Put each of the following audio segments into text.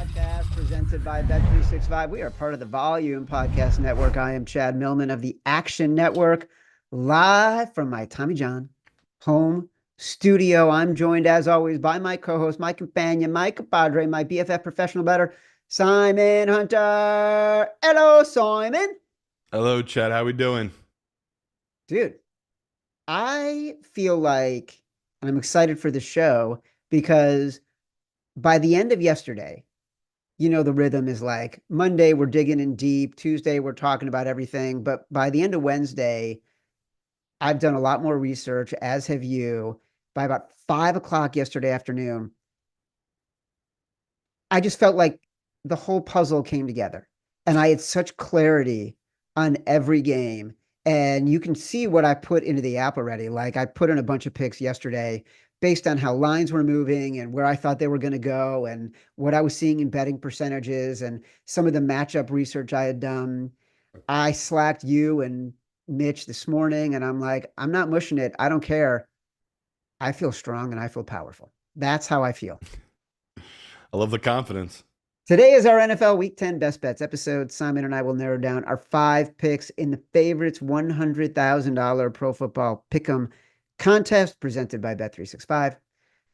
Podcast presented by Bet365. We are part of the Volume Podcast Network. I am Chad Millman of the Action Network, live from my Tommy John home studio. I'm joined, as always, by my co-host, my companion, my compadre, my BFF professional bettor, Simon Hunter. Hello, Simon. Hello, Chad. How we doing? Dude, I feel like, and I'm excited for the show because by the end of yesterday, you know, the rhythm is like Monday, we're digging in deep. Tuesday, we're talking about everything. But by the end of Wednesday, I've done a lot more research, as have you. By about 5 o'clock yesterday afternoon, I just felt like the whole puzzle came together and I had such clarity on every game. And you can see what I put into the app already. Like I put in a bunch of picks yesterday based on how lines were moving and where I thought they were going to go and what I was seeing in betting percentages and some of the matchup research I had done. I slacked you and Mitch this morning and I'm like, I'm not mushing it. I don't care. I feel strong and I feel powerful. That's how I feel. I love the confidence. Today is our NFL Week 10 Best Bets episode. Simon and I will narrow down our 5 picks in the favorites $100,000 Pro Football Pick'em contest presented by Bet365.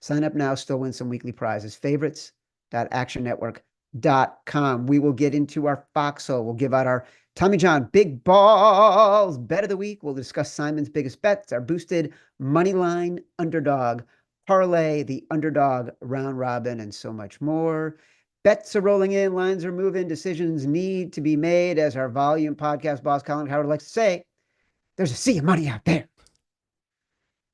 Sign up now, still win some weekly prizes. Favorites.actionnetwork.com. We will get into our foxhole. We'll give out our Tommy John Big Balls Bet of the Week. We'll discuss Simon's biggest bets, our boosted moneyline underdog parlay, the underdog round robin, and so much more. Bets are rolling in, lines are moving, decisions need to be made. As our Volume Podcast boss, Colin Howard, likes to say, there's a sea of money out there.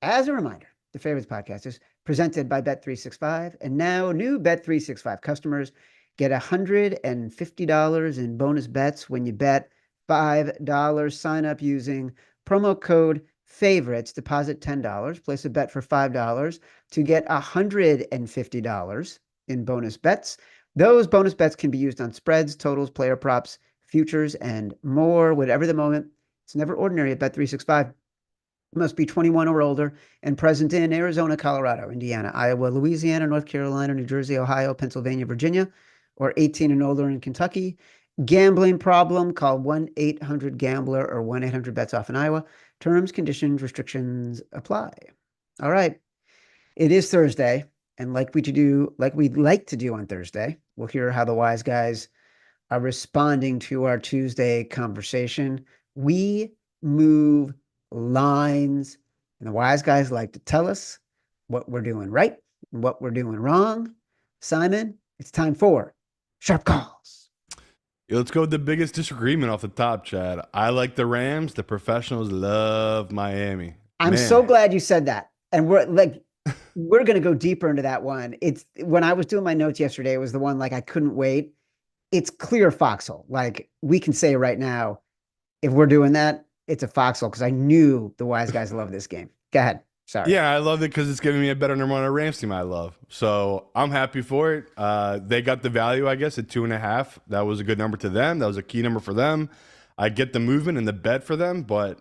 As a reminder, the Favorites Podcast is presented by Bet365, and now new Bet365 customers get $150 in bonus bets when you bet $5. Sign up using promo code FAVORITES, deposit $10, place a bet for $5 to get $150 in bonus bets. Those bonus bets can be used on spreads, totals, player props, futures, and more. Whatever the moment, it's never ordinary at Bet365. Must be 21 or older and present in Arizona, Colorado, Indiana, Iowa, Louisiana, North Carolina, New Jersey, Ohio, Pennsylvania, Virginia, or 18 and older in Kentucky. Gambling problem, call 1-800-GAMBLER or 1-800-BETS-OFF in Iowa. Terms, conditions, restrictions apply. All right. It is Thursday, and like we'd like to do on Thursday, we'll hear how the wise guys are responding to our Tuesday conversation. We move lines, and the wise guys like to tell us what we're doing right and what we're doing wrong. Simon, it's time for Sharp Calls. Let's go with the biggest disagreement off the top, Chad. I like the Rams. The professionals love Miami. I'm so glad you said that. And we're going to go deeper into that one. It's when I was doing my notes yesterday, it was the one like I couldn't wait. It's clear foxhole. Like we can say right now, if we're doing that, it's a foxhole because I knew the wise guys love this game. Go ahead. Sorry. Yeah, I love it because it's giving me a better number on a Rams team I love. So I'm happy for it. They got the value, I guess, at 2.5. That was a good number to them. That was a key number for them. I get the movement and the bet for them, but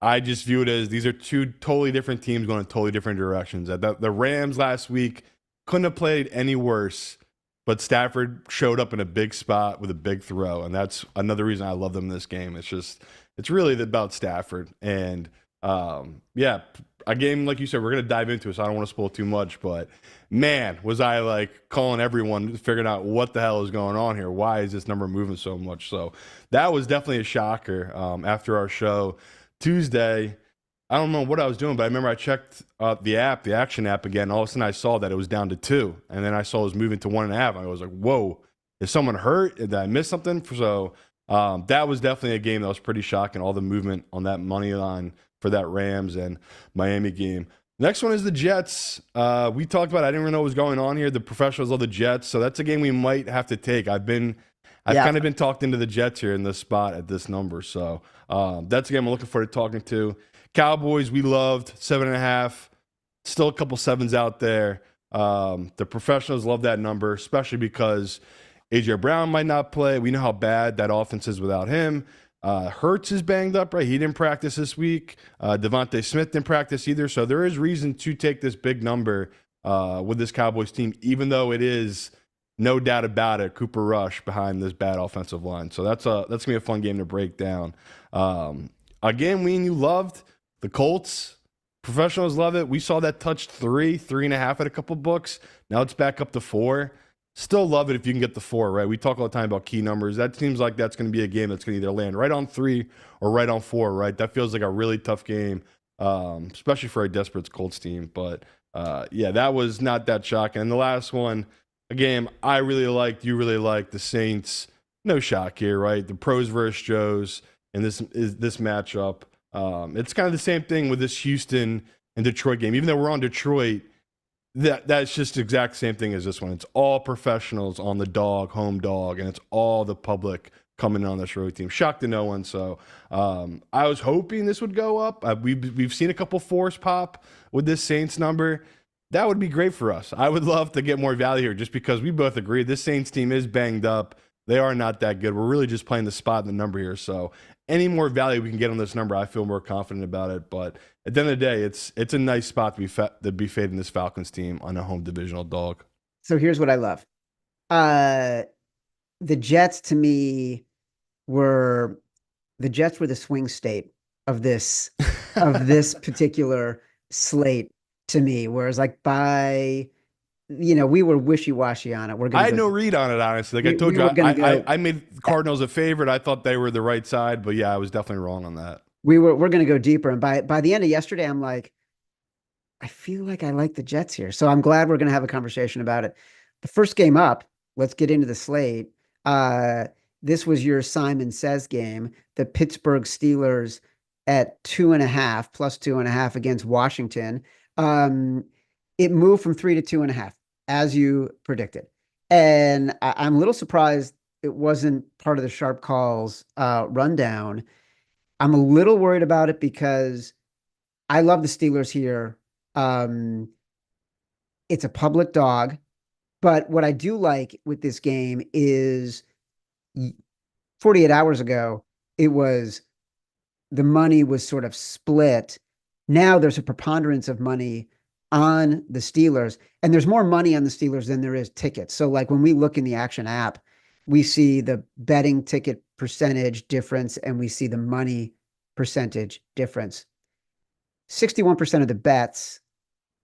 I just view it as these are two totally different teams going in totally different directions. The Rams last week couldn't have played any worse, but Stafford showed up in a big spot with a big throw, and that's another reason I love them in this game. It's really about Stafford. And, yeah, a game, like you said, we're going to dive into it, so I don't want to spoil too much. But, man, was I, like, calling everyone, figuring out what the hell is going on here. Why is this number moving so much? So that was definitely a shocker after our show Tuesday. I don't know what I was doing, but I remember I checked the app, the Action app again. All of a sudden I saw that it was down to 2. And then I saw it was moving to 1.5. I was like, whoa, is someone hurt? Did I miss something? So that was definitely a game that was pretty shocking. All the movement on that money line for that Rams and Miami game. Next one is the Jets. We talked about, I didn't really know what was going on here. The professionals love the Jets. So that's a game we might have to take. I've kind of been talked into the Jets here in this spot at this number. So that's a game I'm looking forward to talking to. Cowboys, we loved 7.5. Still a couple sevens out there. The professionals love that number, especially because A.J. Brown might not play. We know how bad that offense is without him. Hurts is banged up, right? He didn't practice this week. Devontae Smith didn't practice either. So there is reason to take this big number with this Cowboys team, even though it is no doubt about it, Cooper Rush behind this bad offensive line. So that's gonna be a fun game to break down. A game we and you loved, the Colts. Professionals love it. We saw that touch 3.5 at a couple books. Now it's back up to 4. Still love it if you can get the 4, right? We talk all the time about key numbers. That seems like that's going to be a game that's going to either land right on 3 or right on 4, right? That feels like a really tough game, especially for a desperate Colts team. But yeah, that was not that shocking. And the last one, a game I really liked, you really liked, the Saints. No shock here, right? The pros versus Joes, and this matchup. It's kind of the same thing with this Houston and Detroit game. Even though we're on Detroit, that's just the exact same thing as this one. It's all professionals on the dog, home dog, and it's all the public coming in on this road team. Shocked to no one. So I was hoping this would go up. We've seen a couple 4s pop with this Saints number. That would be great for us. I would love to get more value here just because we both agree this Saints team is banged up. They are not that good. We're really just playing the spot in the number here. So any more value we can get on this number, I feel more confident about it. But at the end of the day, it's a nice spot to be fading this Falcons team on a home divisional dog. So here's what I love. The Jets to me were the swing state of this particular slate to me. Whereas like we were wishy-washy on it. I had no read on it, honestly. Like I told you, I made Cardinals a favorite. I thought they were the right side, but yeah, I was definitely wrong on that. We're going to go deeper. And by the end of yesterday, I'm like, I feel like I like the Jets here. So I'm glad we're going to have a conversation about it. The first game up, let's get into the slate. This was your Simon Says game, the Pittsburgh Steelers at 2.5 plus 2.5 against Washington. It moved from 3 to 2.5, as you predicted. And I'm a little surprised it wasn't part of the Sharp Calls rundown. I'm a little worried about it because I love the Steelers here. It's a public dog. But what I do like with this game is 48 hours ago, the money was sort of split. Now there's a preponderance of money on the Steelers, and there's more money on the Steelers than there is tickets. So like when we look in the Action app, we see the betting ticket percentage difference and we see the money percentage difference. 61% of the bets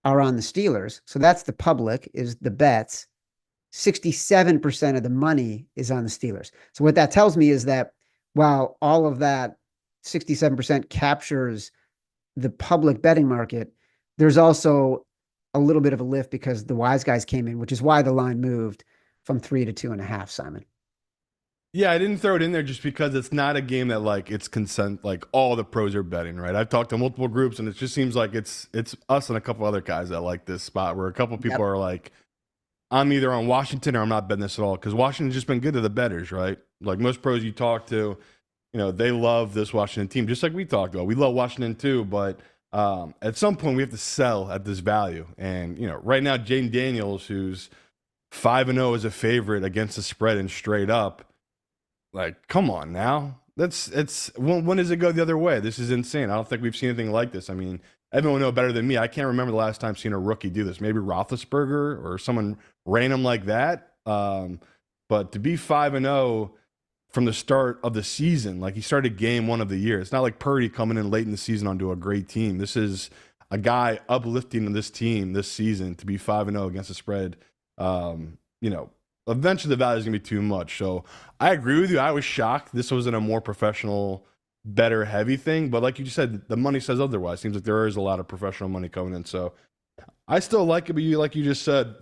are on the Steelers. So that's the public is the bets. 67% of the money is on the Steelers. So what that tells me is that while all of that 67% captures the public betting market, there's also a little bit of a lift because the wise guys came in, which is why the line moved from 3 to 2.5, Simon. Yeah, I didn't throw it in there just because it's not a game that like it's consent, like all the pros are betting, right? I've talked to multiple groups and it just seems like it's us and a couple other guys that like this spot where a couple people are like, I'm either on Washington or I'm not betting this at all because Washington's just been good to the bettors, right? Like most pros you talk to, they love this Washington team, just like we talked about. We love Washington too, but at some point we have to sell at this value. And, right now, Jaden Daniels, who's 5-0 as a favorite against the spread and straight up, like, come on now. When does it go the other way? This is insane. I don't think we've seen anything like this. I mean, everyone will know better than me. I can't remember the last time seeing a rookie do this. Maybe Roethlisberger or someone random like that. But to be 5-0 from the start of the season, like he started game 1 of the year. It's not like Purdy coming in late in the season onto a great team. This is a guy uplifting this team this season to be 5-0 against the spread. Eventually the value is going to be too much. So I agree with you. I was shocked. This wasn't a more professional, better, heavy thing. But like you just said, the money says otherwise. Seems like there is a lot of professional money coming in. So I still like it, but like you just said,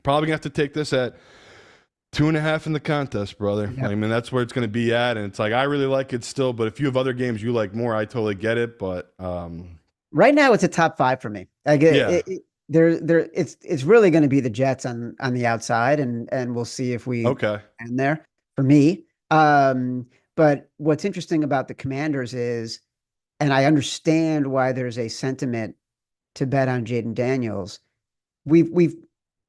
probably going to have to take this at 2.5 in the contest, brother. Yep. I mean, that's where it's going to be at. And it's like, I really like it still, but if you have other games you like more, I totally get it. But right now it's a top 5 for me. Like it's really going to be the Jets on the outside and we'll see if we end there for me. But what's interesting about the Commanders is, and I understand why there's a sentiment to bet on Jaden Daniels. We've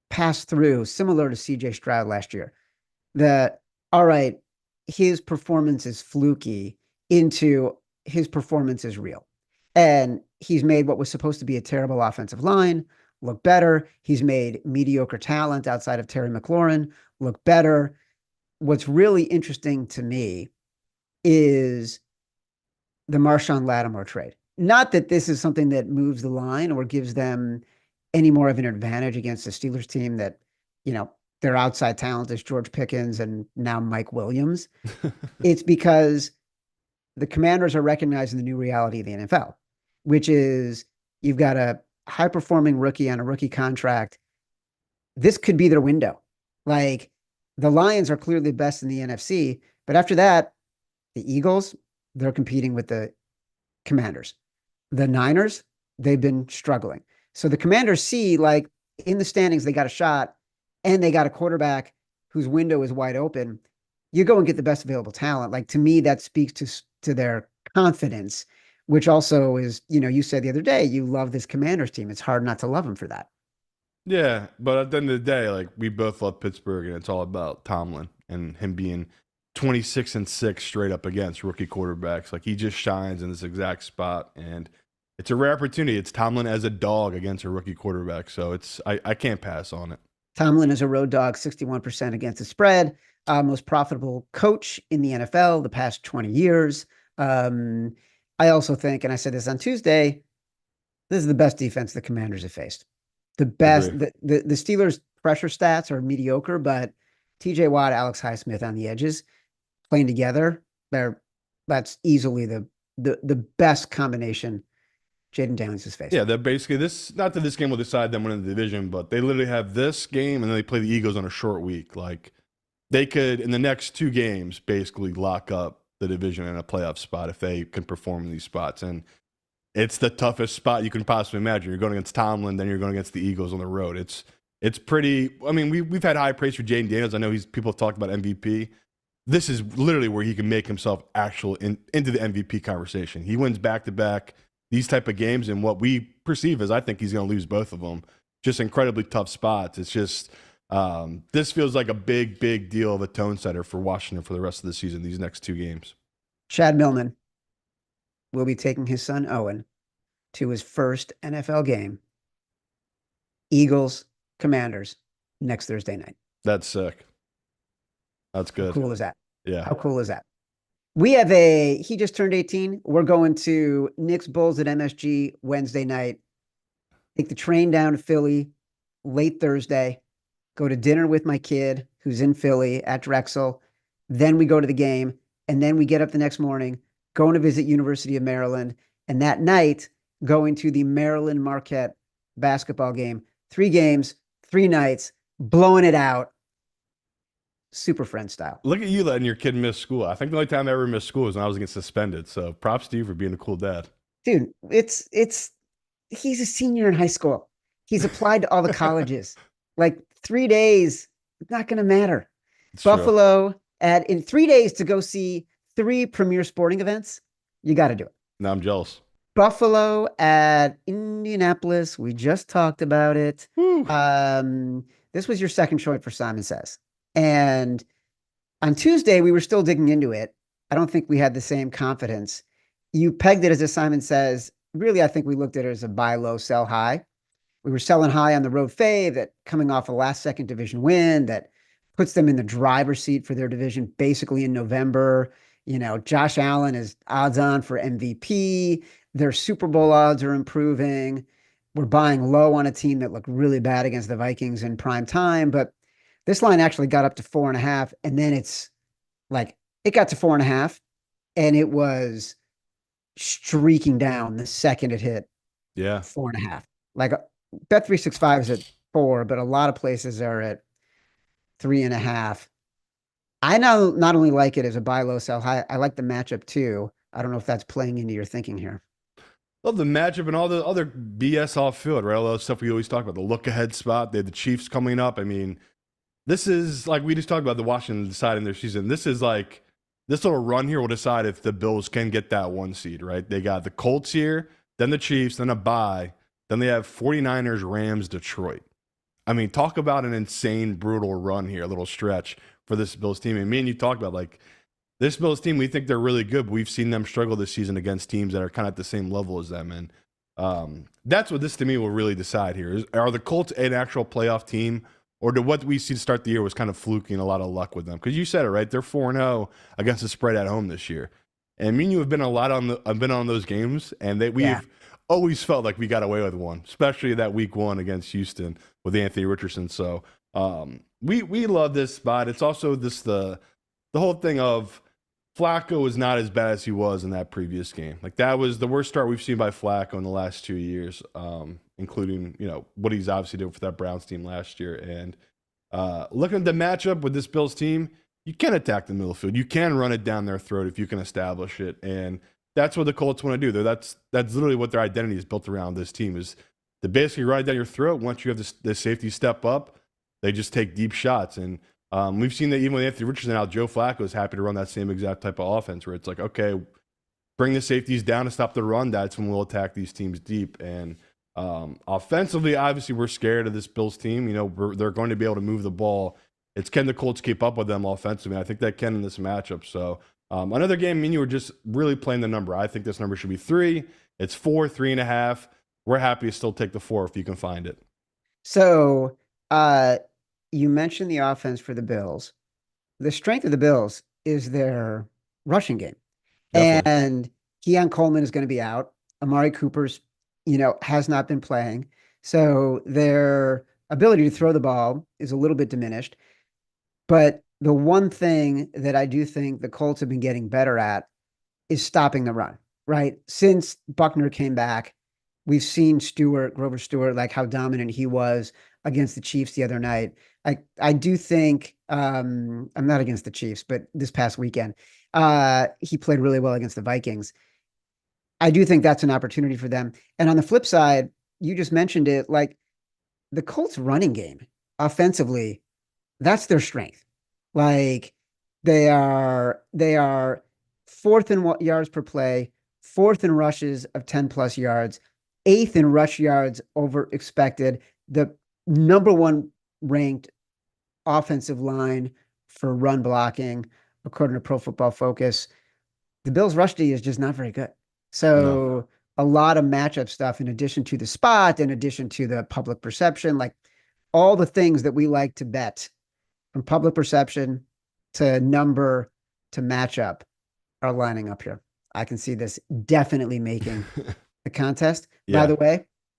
passed through, similar to CJ Stroud last year, that, all right, his performance is fluky into his performance is real. And he's made what was supposed to be a terrible offensive line look better. He's made mediocre talent outside of Terry McLaurin look better. What's really interesting to me is the Marshawn Lattimore trade. Not that this is something that moves the line or gives them any more of an advantage against the Steelers team that, you know, their outside talent is George Pickens and now Mike Williams. It's because the Commanders are recognizing the new reality of the NFL, which is you've got a high-performing rookie on a rookie contract. This could be their window. Like, the Lions are clearly the best in the NFC, but after that, the Eagles, they're competing with the Commanders. The Niners, they've been struggling. So the Commanders see, like, in the standings, they got a shot and they got a quarterback whose window is wide open. You go and get the best available talent. Like, to me, that speaks to their confidence, which also is, you know, you said the other day, you love this Commanders team. It's hard not to love them for that. Yeah, but at the end of the day, like, we both love Pittsburgh, and it's all about Tomlin and him being 26-6 straight up against rookie quarterbacks. Like, he just shines in this exact spot, and it's a rare opportunity. It's Tomlin as a dog against a rookie quarterback, so I can't pass on it. Tomlin is a road dog, 61% against the spread. Most profitable coach in the NFL the past 20 years. I also think, and I said this on Tuesday, this is the best defense the Commanders have faced. The best. The Steelers' pressure stats are mediocre, but TJ Watt, Alex Highsmith on the edges playing together, that's easily the best combination Jaden Daniels has faced. Yeah, they're basically not that this game will decide them winning the division, but they literally have this game and then they play the Eagles on a short week. Like, they could, in the next 2 games, basically lock up the division in a playoff spot if they can perform in these spots. And it's the toughest spot you can possibly imagine. You're going against Tomlin, then you're going against the Eagles on the road. It's pretty. I mean, we've had high praise for Jaden Daniels. I know people have talked about MVP. This is literally where he can make himself into the MVP conversation. He wins back-to-back these type of games, and what we perceive as, I think he's going to lose both of them. Just incredibly tough spots. It's just this feels like a big deal of a tone setter for Washington for the rest of the season. These next 2 games. Chad Millman will be taking his son Owen to his first NFL game. Eagles, Commanders, next Thursday night. That's sick. That's good. How cool is that? Yeah. How cool is that? We have he just turned 18. We're going to Knicks Bulls at MSG Wednesday night. Take the train down to Philly late Thursday. Go to dinner with my kid who's in Philly at Drexel. Then we go to the game. And then we get up the next morning, going to visit University of Maryland. And that night, going to the Maryland Marquette basketball game. 3 games, 3 nights, blowing it out. Super friend style. Look at you letting your kid miss school. I think the only time I ever missed school was when I was getting suspended. So props to you for being a cool dad. Dude, he's a senior in high school. He's applied to all the colleges. Like, 3 days, it's not going to matter. It's Buffalo in 3 days to go see 3 premier sporting events. You got to do it. Now I'm jealous. Buffalo at Indianapolis. We just talked about it. This was your second choice for Simon Says. And on Tuesday, we were still digging into it. I don't think we had the same confidence. You pegged it as a Simon Says. Really, I think we looked at it as a buy low, sell high. We were selling high on the road fave that coming off a last second division win that puts them in the driver's seat for their division basically in November. You know, Josh Allen is odds on for MVP. Their Super Bowl odds are improving. We're buying low on a team that looked really bad against the Vikings in prime time, but this line actually got up to 4.5, and then it's like it got to 4.5, and it was streaking down the second it hit 4.5. Like, Bet365 is at 4, but a lot of places are at 3.5. I now not only like it as a buy low, sell high, I like the matchup too. I don't know if that's playing into your thinking here. Well, the matchup and all the other BS off field, right? All the stuff we always talk about, the look ahead spot. They have the Chiefs coming up. I mean, this is like we just talked about the Washington deciding their season. This is like this little run here will decide if the Bills can get that 1 seed, right? They got the Colts here, then the Chiefs, then a bye. Then they have 49ers, Rams, Detroit. I mean, talk about an insane, brutal run here, a little stretch for this Bills team. And me and you talked about, like, this Bills team, we think they're really good, but we've seen them struggle this season against teams that are kind of at the same level as them. And That's what this to me will really decide here. Are the Colts an actual playoff team, or do what we see to start the year was kind of fluky and a lot of luck with them? Because you said it right, they're 4-0 against the spread at home this year, and me and you have been I've been on those games, and we've always felt like we got away with one, especially that week 1 against Houston with Anthony Richardson. So we love this spot. It's also the whole thing of Flacco is not as bad as he was in that previous game. Like, that was the worst start we've seen by Flacco in the last 2 years, including, what he's obviously doing for that Browns team last year. And looking at the matchup with this Bills team, you can attack the middle field. You can run it down their throat if you can establish it. And that's what the Colts want to do. That's literally what their identity is built around. This team is to basically ride down your throat. Once you have the safety step up, they just take deep shots. And we've seen that even with Anthony Richardson out, Joe Flacco is happy to run that same exact type of offense where it's like, okay, bring the safeties down to stop the run. That's when we'll attack these teams deep. And offensively, obviously, we're scared of this Bills team. They're going to be able to move the ball. It's can the Colts keep up with them offensively? I think they can in this matchup. So another game, me and you were just really playing the number. I think this number should be 3. It's 4, 3.5. We're happy to still take the 4 if you can find it. So you mentioned the offense for the Bills. The strength of the Bills is their rushing game. Definitely. And Keon Coleman is going to be out. Amari Cooper's, has not been playing. So their ability to throw the ball is a little bit diminished. But the one thing that I do think the Colts have been getting better at is stopping the run, right? Since Buckner came back, we've seen Grover Stewart, like how dominant he was against the Chiefs the other night. I do think, I'm not against the Chiefs, but this past weekend, he played really well against the Vikings. I do think that's an opportunity for them. And on the flip side, you just mentioned it, like the Colts running game offensively, that's their strength. Like they are 4th in yards per play, 4th in rushes of 10 plus yards, 8th in rush yards over expected, the number 1 ranked offensive line for run blocking, according to Pro Football Focus. The Bills' rush D is just not very good. So a lot of matchup stuff, in addition to the spot, in addition to the public perception, like all the things that we like to bet, from public perception to number to matchup, are lining up here. I can see this definitely making the contest. Yeah.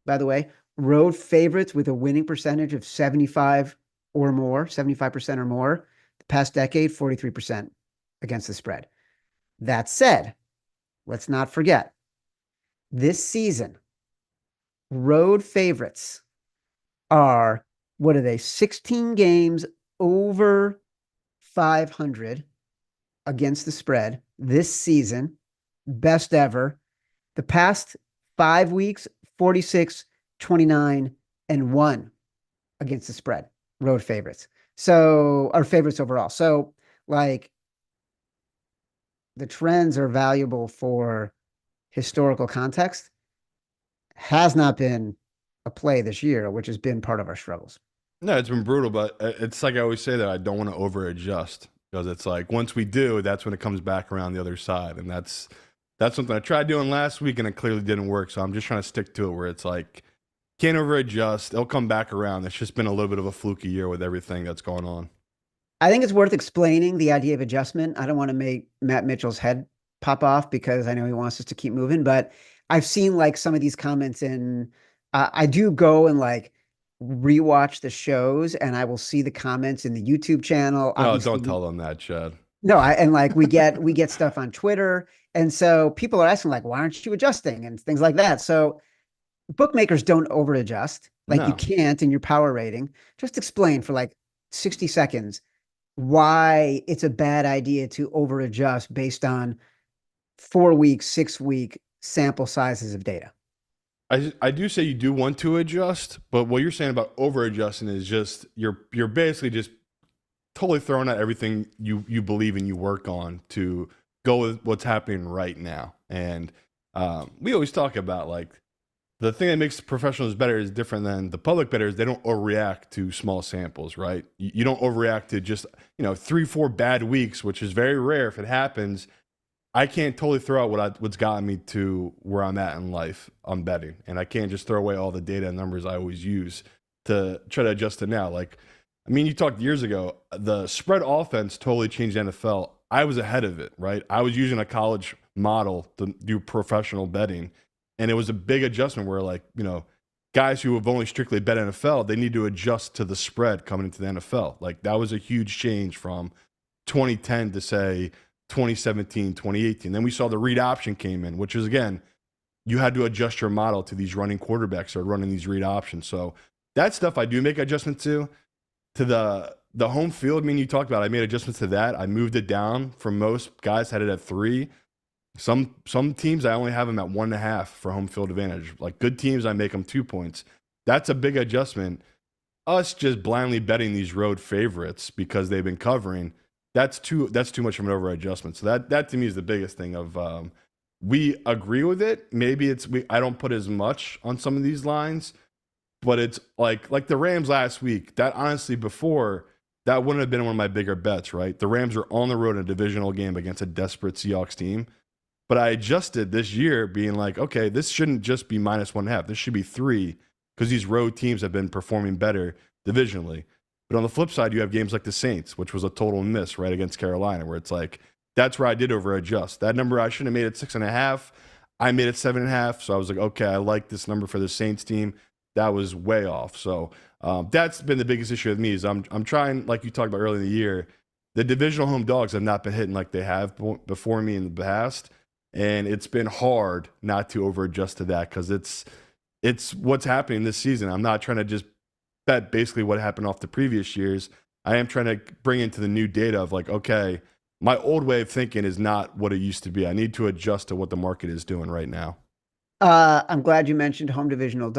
By the way, road favorites with a winning percentage of 75% or more, the past decade, 43% against the spread. That said, let's not forget, this season, road favorites are, 16 games over 500 against the spread this season, best ever. The past 5 weeks, 46, 29, and 1 against the spread, road favorites. So, our favorites overall. So, like, the trends are valuable for historical context. Has not been a play this year, which has been part of our struggles. No, it's been brutal, but it's like I always say that I don't want to over adjust, because it's like once we do, that's when it comes back around the other side. And that's something I tried doing last week and it clearly didn't work. So I'm just trying to stick to it where it's like, can't over adjust. It'll come back around. It's just been a little bit of a fluky year with everything that's going on. I think it's worth explaining the idea of adjustment. I don't want to make Matt Mitchell's head pop off because I know he wants us to keep moving, but I've seen like some of these comments, and I do go and like rewatch the shows, and I will see the comments in the YouTube channel. Oh, don't tell them that, Chad. No, and like we get stuff on Twitter, and so people are asking like, why aren't you adjusting and things like that. So bookmakers don't over adjust, like you can't in your power rating. Just explain for like 60 seconds why it's a bad idea to over adjust based on 4-week, 6-week sample sizes of data. I do say you do want to adjust, but what you're saying about over adjusting is just you're basically just totally throwing out everything you believe and you work on to go with what's happening right now. And we always talk about like the thing that makes professionals better is different than the public bettors. They don't overreact to small samples, right? You don't overreact to just 3-4 bad weeks, which is very rare if it happens. I can't totally throw out what's gotten me to where I'm at in life on betting, and I can't just throw away all the data and numbers I always use to try to adjust to now. Like, I mean, you talked years ago, the spread offense totally changed the NFL. I was ahead of it, right? I was using a college model to do professional betting, and it was a big adjustment where, like, guys who have only strictly bet NFL, they need to adjust to the spread coming into the NFL. Like, that was a huge change from 2010 to, say, 2017, 2018. Then we saw the read option came in, which is, again, you had to adjust your model to these running quarterbacks that are running these read options. So that stuff I do make adjustments to. To the home field, I mean, you talked about, I made adjustments to that. I moved it down. For most guys, had it at 3. Some teams, I only have them at 1.5 for home field advantage. Like, good teams, I make them 2 points. That's a big adjustment. Us just blindly betting these road favorites because they've been covering, that's too much of an over adjustment. So that to me is the biggest thing of we agree with it. Maybe I don't put as much on some of these lines, but it's like the Rams last week. That honestly, before, that wouldn't have been one of my bigger bets, right? The Rams are on the road in a divisional game against a desperate Seahawks team. But I adjusted this year being like, okay, this shouldn't just be -1.5. This should be 3 because these road teams have been performing better divisionally. But on the flip side, you have games like the Saints, which was a total miss, right, against Carolina, where it's like, that's where I did over adjust. That number, I should have made it 6.5. I made it 7.5. So I was like, okay, I like this number for the Saints team. That was way off. So that's been the biggest issue with me is I'm trying, like you talked about earlier in the year, the divisional home dogs have not been hitting like they have before me in the past. And it's been hard not to over adjust to that because it's what's happening this season. I'm not trying to just bet basically what happened off the previous years. I am trying to bring into the new data of like, okay, my old way of thinking is not what it used to be. I need to adjust to what the market is doing right now. I'm glad you mentioned divisional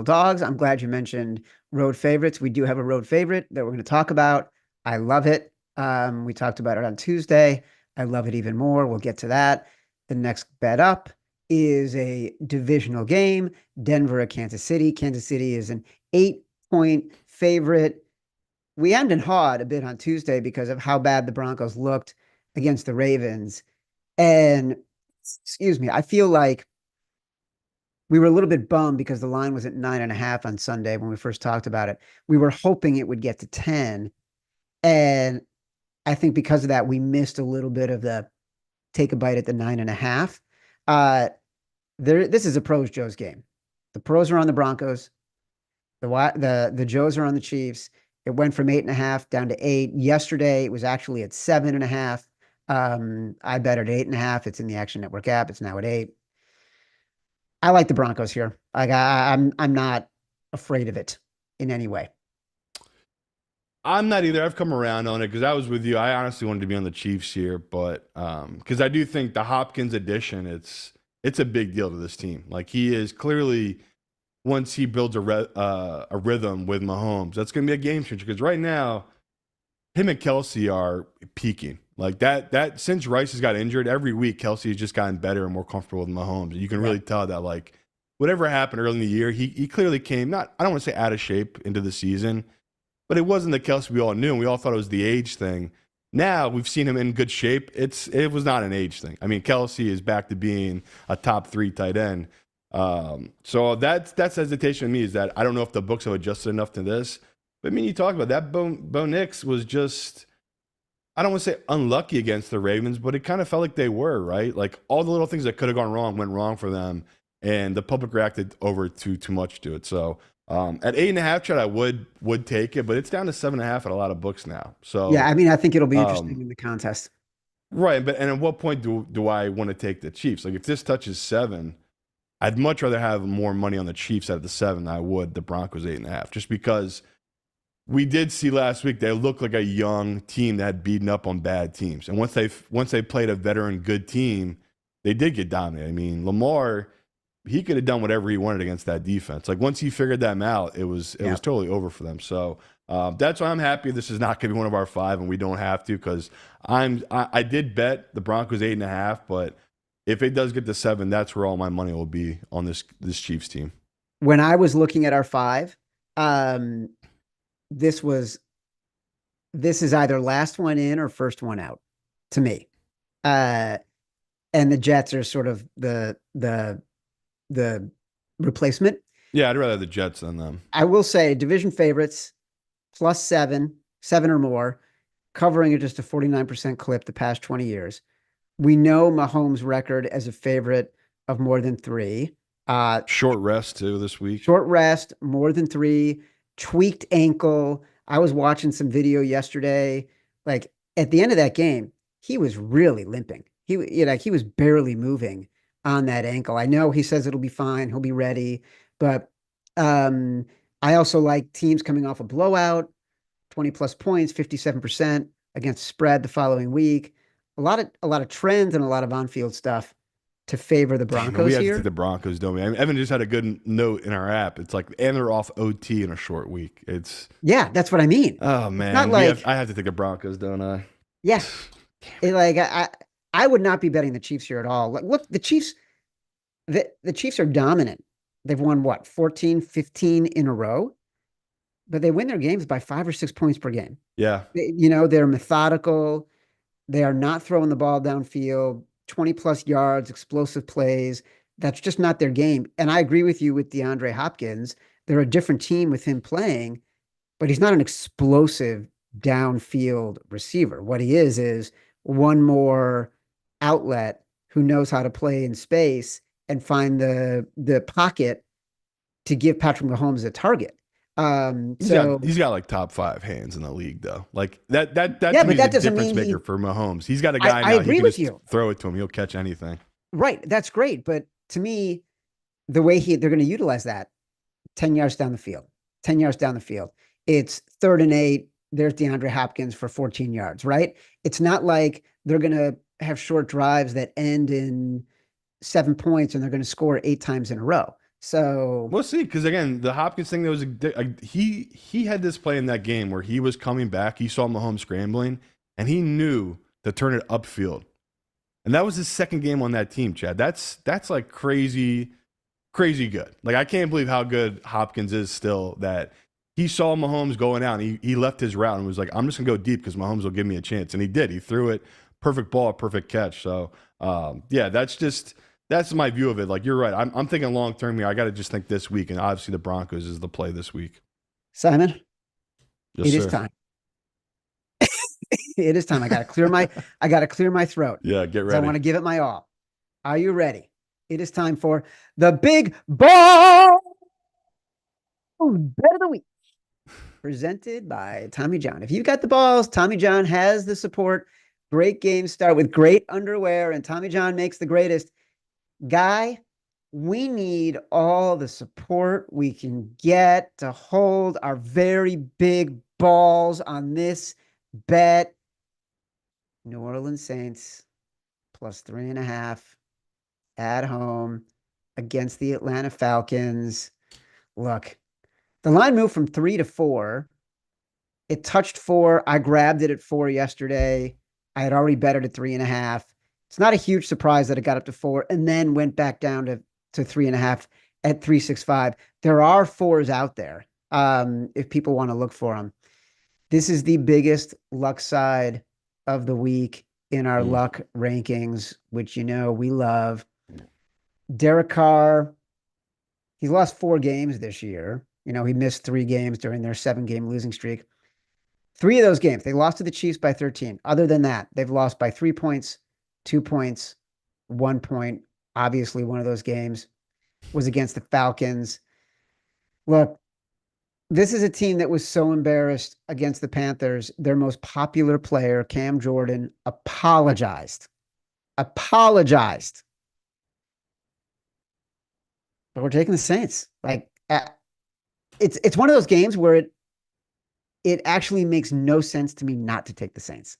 dogs. I'm glad you mentioned road favorites. We do have a road favorite that we're going to talk about. I love it. We talked about it on Tuesday. I love it even more. We'll get to that. The next bet up is a divisional game, Denver at Kansas City. Kansas City is an 8-point favorite. We hemmed and hawed a bit on Tuesday because of how bad the Broncos looked against the Ravens. And, excuse me, I feel like we were a little bit bummed because the line was at 9.5 on Sunday when we first talked about it. We were hoping it would get to 10. And I think because of that, we missed a little bit of the take a bite at the 9.5. This is a pros Joes game. The pros are on the Broncos. The Joes are on the Chiefs. It went from 8.5 down to 8. Yesterday, it was actually at 7.5. I bet at 8.5. It's in the Action Network app. It's now at 8. I like the Broncos here. I'm not afraid of it in any way. I'm not either. I've come around on it because I was with you. I honestly wanted to be on the Chiefs here, but because I do think the Hopkins addition, it's a big deal to this team. Like, he is clearly, once he builds a rhythm with Mahomes, that's going to be a game changer. Because right now, him and Kelsey are peaking. Like that since Rice has got injured, every week Kelsey has just gotten better and more comfortable with Mahomes. You can really tell that, like, whatever happened early in the year, he clearly came, I don't want to say out of shape into the season, but it wasn't the Kelsey we all knew, and we all thought it was the age thing. Now we've seen him in good shape. It was not an age thing. I mean, Kelsey is back to being a top 3 tight end. So that's hesitation to me, is that I don't know if the books have adjusted enough to this. But I mean, you talk about that. Bo Nix was just, I don't want to say unlucky against the Ravens, but it kind of felt like they were, right? Like, all the little things that could have gone wrong went wrong for them, and the public reacted over too much to it. So at 8.5, Chad, I would take it, but it's down to 7.5 at a lot of books now. So yeah, I mean, I think it'll be interesting in the contest. Right, and at what point do I want to take the Chiefs? Like, if this touches 7, I'd much rather have more money on the Chiefs at the 7 than I would the Broncos 8.5, just because we did see last week they looked like a young team that had beaten up on bad teams. And once they played a veteran good team, they did get dominated. I mean, Lamar, he could have done whatever he wanted against that defense. Like, once he figured them out, it was totally over for them. So that's why I'm happy this is not going to be one of our 5, and we don't have to, because I did bet the Broncos 8.5, but if it does get to 7, that's where all my money will be on this Chiefs team. When I was looking at our 5, this is either last one in or first one out to me. and the Jets are sort of the replacement. Yeah, I'd rather have the Jets than them. I will say division favorites plus seven or more, covering at just a 49% clip the past 20 years. We know Mahomes' record as a favorite of more than three. Short rest too this week. Short rest, more than three, tweaked ankle. I was watching some video yesterday. Like at the end of that game, he was really limping. He was barely moving on that ankle. I know he says it'll be fine, he'll be ready, but um, I also like teams coming off a blowout, 20 plus points, 57% against spread the following week. A lot of trends and a lot of on-field stuff to favor the Damn, we Broncos have to here. take the Broncos, don't we? I mean, Evan just had a good note in our app. It's like, and they're off OT in a short week. It's Yeah, that's what I mean. oh man, Not like I have to take the Broncos, don't I? yeah, I would not be betting the Chiefs here at all. Look, the Chiefs are dominant. They've won what, 14, 15 in a row, but they win their games by 5 or 6 points per game. Yeah, They're methodical. They are not throwing the ball downfield, 20 plus yards, explosive plays. That's just not their game. And I agree with you with DeAndre Hopkins. They're a different team with him playing, but he's not an explosive downfield receiver. What he is one more outlet who knows how to play in space and find the pocket to give Patrick Mahomes a target. he's got like top 5 hands in the league though. Like that Yeah, to me but that is a doesn't difference mean maker for Mahomes. He's got a I guy now. agree He can with just you. throw it to him. He'll catch anything. Right. That's great. But to me, the way they're going to utilize that 10 yards down the field, 10 yards down the field. It's 3rd and 8. There's DeAndre Hopkins for 14 yards, right? It's not like they're going to have short drives that end in 7 points and they're going to score 8 times in a row. So We'll see, because again, the Hopkins thing, he had this play in that game where he was coming back. He saw Mahomes scrambling, and he knew to turn it upfield. And that was his second game on that team, Chad. That's like crazy, crazy good. Like I can't believe how good Hopkins is still. That he saw Mahomes going out, and he left his route and was like, "I'm just gonna go deep because Mahomes will give me a chance," and he did. He threw it, perfect ball, perfect catch. So yeah, that's my view of it. Like you're right. I'm thinking long term here. I got to just think this week, and obviously the Broncos is the play this week. Simon, Yes, it is sir. time. It is time. I got to clear my throat. Yeah, get 'Cause I ready. want to give it my all. Are you ready? It is time for the big ball bet of the week, presented by Tommy John. If you got the balls, Tommy John has the support. Great games start with great underwear, and Tommy John makes the greatest. Guy, we need all the support we can get to hold our very big balls on this bet. New Orleans Saints plus 3.5 at home against the Atlanta Falcons. Look, the line moved from 3 to 4. It touched 4. I grabbed it at 4 yesterday. I had already bet it at 3.5. It's not a huge surprise that it got up to 4 and then went back down to 3.5 at 365. There are 4s out there if people want to look for them. This is the biggest luck side of the week in our luck rankings, which we love. Derek Carr, he's lost 4 games this year. He missed 3 games during their 7-game losing streak. 3 of those games, they lost to the Chiefs by 13. Other than that, they've lost by 3 points, 2 points, 1 point. Obviously, one of those games was against the Falcons. Look, this is a team that was so embarrassed against the Panthers. Their most popular player, Cam Jordan, apologized. But we're taking the Saints. Like, it's one of those games where it actually makes no sense to me not to take the Saints.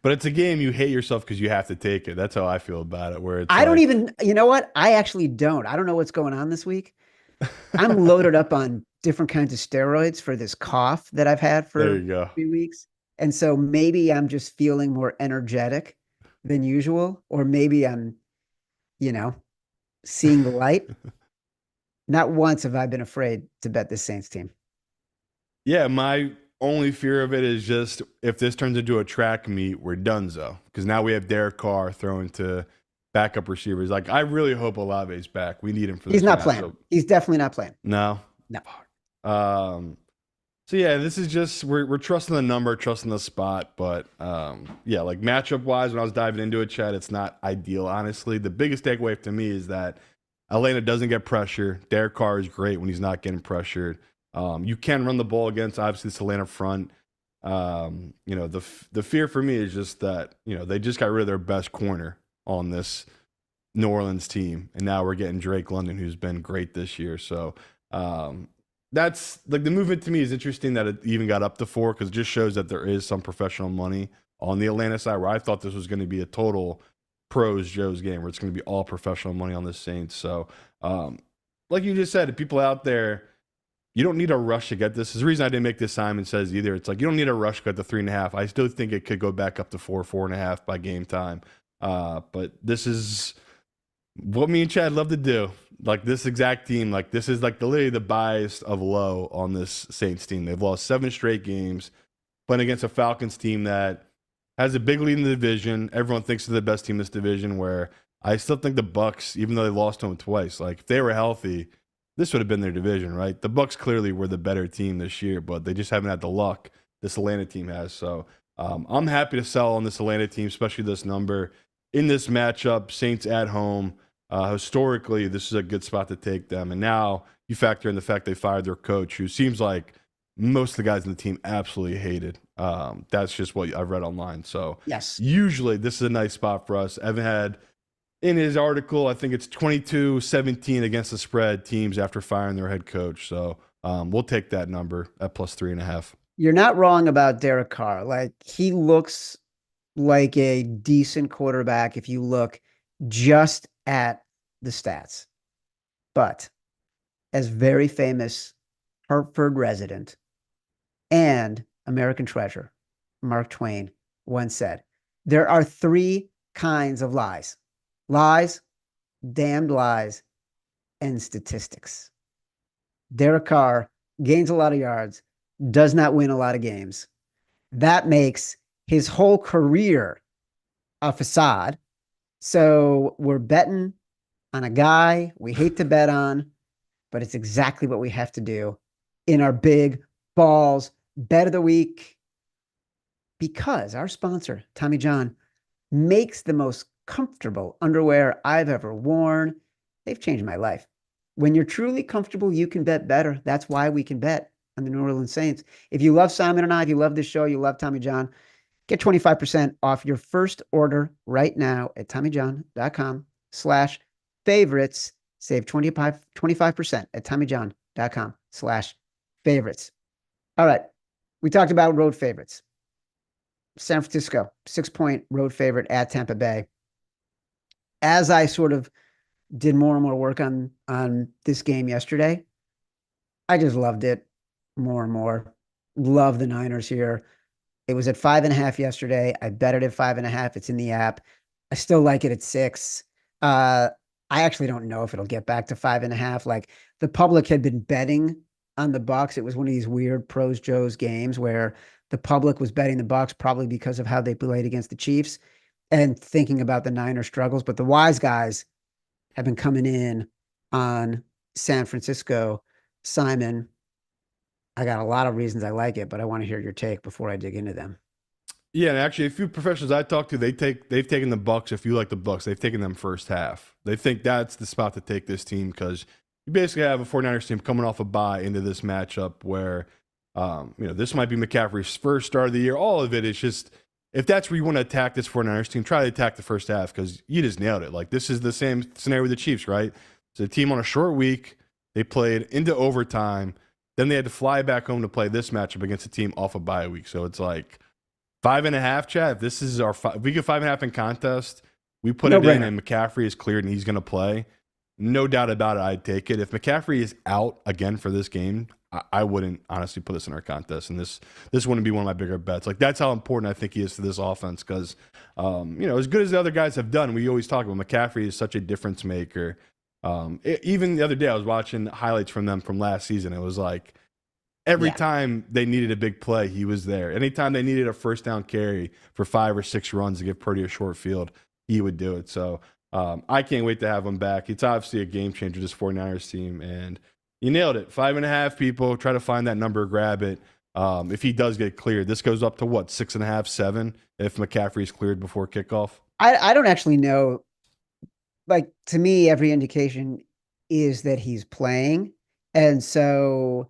But it's a game you hate yourself because you have to take it. That's how I feel about it. Where it's I don't even, you know what? I actually don't. I don't know what's going on this week. I'm loaded up on different kinds of steroids for this cough that I've had for There you go. 3 weeks. And so maybe I'm just feeling more energetic than usual, or maybe I'm, seeing the light. Not once have I been afraid to bet this Saints team. Yeah, my only fear of it is just if this turns into a track meet, we're donezo. Because now we have Derek Carr throwing to backup receivers. Like, I really hope Olave's back. We need him for this. He's not matchup. playing. He's definitely not playing. No. No. So yeah, this is just we're trusting the number, trusting the spot, but yeah, like matchup wise, when I was diving into it, Chad, it's not ideal, honestly. The biggest takeaway to me is that Atlanta doesn't get pressure. Derek Carr is great when he's not getting pressured. You can run the ball against obviously this Atlanta front. The fear for me is just that they just got rid of their best corner on this New Orleans team, and now we're getting Drake London, who's been great this year. So. That's like the movement to me is interesting that it even got up to 4 because it just shows that there is some professional money on the Atlanta side where I thought this was going to be a total pros Joe's game where it's going to be all professional money on the Saints. So, like you just said, people out there, you don't need a rush to get this. This is the reason I didn't make this Simon Says either. It's like you don't need a rush to get the 3.5. I still think it could go back up to 4.5 by game time. But this is what me and Chad love to do. Like this exact team, like this is like literally the bias of low on this Saints team. They've lost 7 straight games, playing against a Falcons team that has a big lead in the division. Everyone thinks they're the best team in this division, where I still think the Bucs, even though they lost to them twice, like if they were healthy, this would have been their division, right? The Bucs clearly were the better team this year, but they just haven't had the luck this Atlanta team has. So I'm happy to sell on this Atlanta team, especially this number in this matchup. Saints at home. Historically, this is a good spot to take them. And now you factor in the fact they fired their coach, who seems like most of the guys in the team absolutely hated. That's just what I've read online. So yes, usually this is a nice spot for us. Evan had in his article, I think it's 22-17 against the spread teams after firing their head coach. So we'll take that number at plus 3.5. You're not wrong about Derek Carr. Like he looks like a decent quarterback if you look just at the stats. But as very famous Hartford resident and American treasure, Mark Twain once said, there are 3 kinds of lies: lies, damned lies, and statistics. Derek Carr gains a lot of yards, does not win a lot of games. That makes his whole career a facade. So we're betting on a guy we hate to bet on, but it's exactly what we have to do in our big balls bet of the week, because our sponsor, Tommy John, makes the most comfortable underwear I've ever worn. They've changed my life. When you're truly comfortable, you can bet better. That's why we can bet on the New Orleans Saints. If you love Simon and I, if you love this show, you love Tommy John, get 25% off your first order right now at TommyJohn.com/favorites. Save 25% at TommyJohn.com/favorites. All right. We talked about road favorites. San Francisco, 6-point road favorite at Tampa Bay. As I sort of did more and more work on this game yesterday, I just loved it more and more. Love the Niners here. It was at 5.5 yesterday. I bet it at 5.5. It's in the app. I still like it at 6. I actually don't know if it'll get back to 5.5. Like the public had been betting on the Bucs. It was one of these weird pros Joe's games where the public was betting the Bucs probably because of how they played against the Chiefs and thinking about the Niners struggles. But the wise guys have been coming in on San Francisco. Simon, I got a lot of reasons I like it, but I want to hear your take before I dig into them. Yeah, and actually, a few professionals I talked to, they've taken the Bucs. If you like the Bucs, they've taken them first half. They think that's the spot to take this team because you basically have a 49ers team coming off a bye into this matchup where, this might be McCaffrey's first start of the year. All of it is just, if that's where you want to attack this 49ers team, try to attack the first half because you just nailed it. Like, this is the same scenario with the Chiefs, right? It's a team on a short week. They played into overtime. Then they had to fly back home to play this matchup against a team off a bye week. So it's like 5.5, Chad. If this is if we get 5.5 in contest, we put it in and McCaffrey is cleared and he's going to play. No doubt about it, I'd take it. If McCaffrey is out again for this game, I wouldn't honestly put this in our contest. And this wouldn't be one of my bigger bets. Like, that's how important I think he is to this offense because, as good as the other guys have done, we always talk about McCaffrey is such a difference maker. Even the other day, I was watching highlights from them from last season. It was like Every Yeah. time they needed a big play, he was there. Anytime they needed a first down carry for 5 or 6 runs to give Purdy a short field, he would do it. So I can't wait to have him back. It's obviously a game changer, this 49ers team. And you nailed it. 5.5 people. Try to find that number, grab it. If he does get cleared, this goes up to what, 6.5, 7 if McCaffrey's cleared before kickoff? I don't actually know. Like, to me, every indication is that he's playing. And so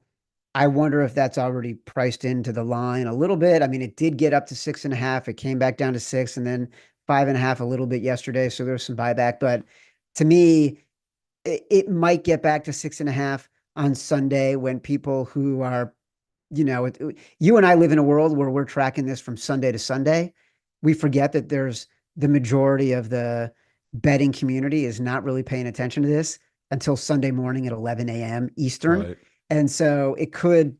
I wonder if that's already priced into the line a little bit. I mean, it did get up to 6.5. It came back down to 6 and then 5.5 a little bit yesterday. So there was some buyback. But to me, it might get back to 6.5 on Sunday when people who are, you and I live in a world where we're tracking this from Sunday to Sunday. We forget that there's the majority of the betting community is not really paying attention to this until Sunday morning at 11 a.m. Eastern. Right. And so it could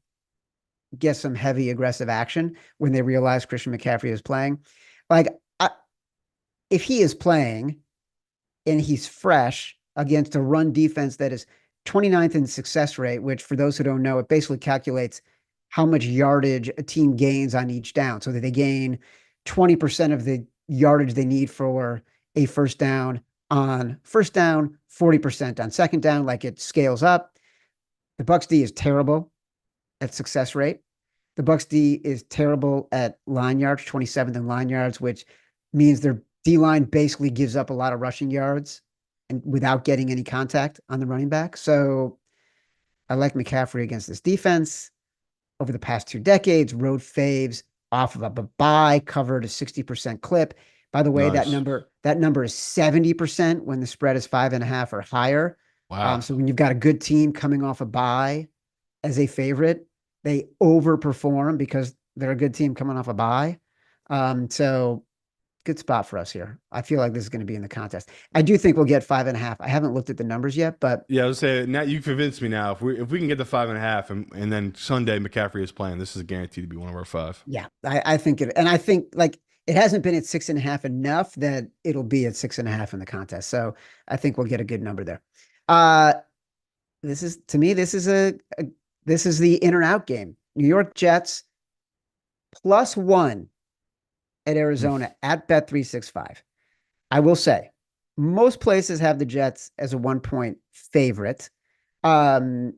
get some heavy aggressive action when they realize Christian McCaffrey is playing. Like, if he is playing and he's fresh against a run defense that is 29th in success rate, which for those who don't know, it basically calculates how much yardage a team gains on each down, so that they gain 20% of the yardage they need for a first down on first down, 40% on second down, like it scales up. The Bucs D is terrible at success rate. The Bucs D is terrible at line yards, 27th in line yards, which means their D line basically gives up a lot of rushing yards and without getting any contact on the running back. So I like McCaffrey against this defense. Over the past 2 decades, road faves off of a bye covered a 60% clip. By the way, Nice. that number is 70% when the spread is 5.5 or higher. Wow. So when you've got a good team coming off a bye as a favorite, they overperform because they're a good team coming off a bye. So good spot for us here. I feel like this is going to be in the contest. I do think we'll get 5.5. I haven't looked at the numbers yet, but Yeah, I was saying, now you convinced me now. If we can get the 5.5 and then Sunday McCaffrey is playing, this is guaranteed to be one of our 5. yeah, I think it, and I think like it hasn't been at 6.5 enough that it'll be at 6.5 in the contest. So I think we'll get a good number there. This is, to me, this is this is the in or out game. New York Jets +1 at Arizona at Bet365. I will say most places have the Jets as a 1-point favorite. We had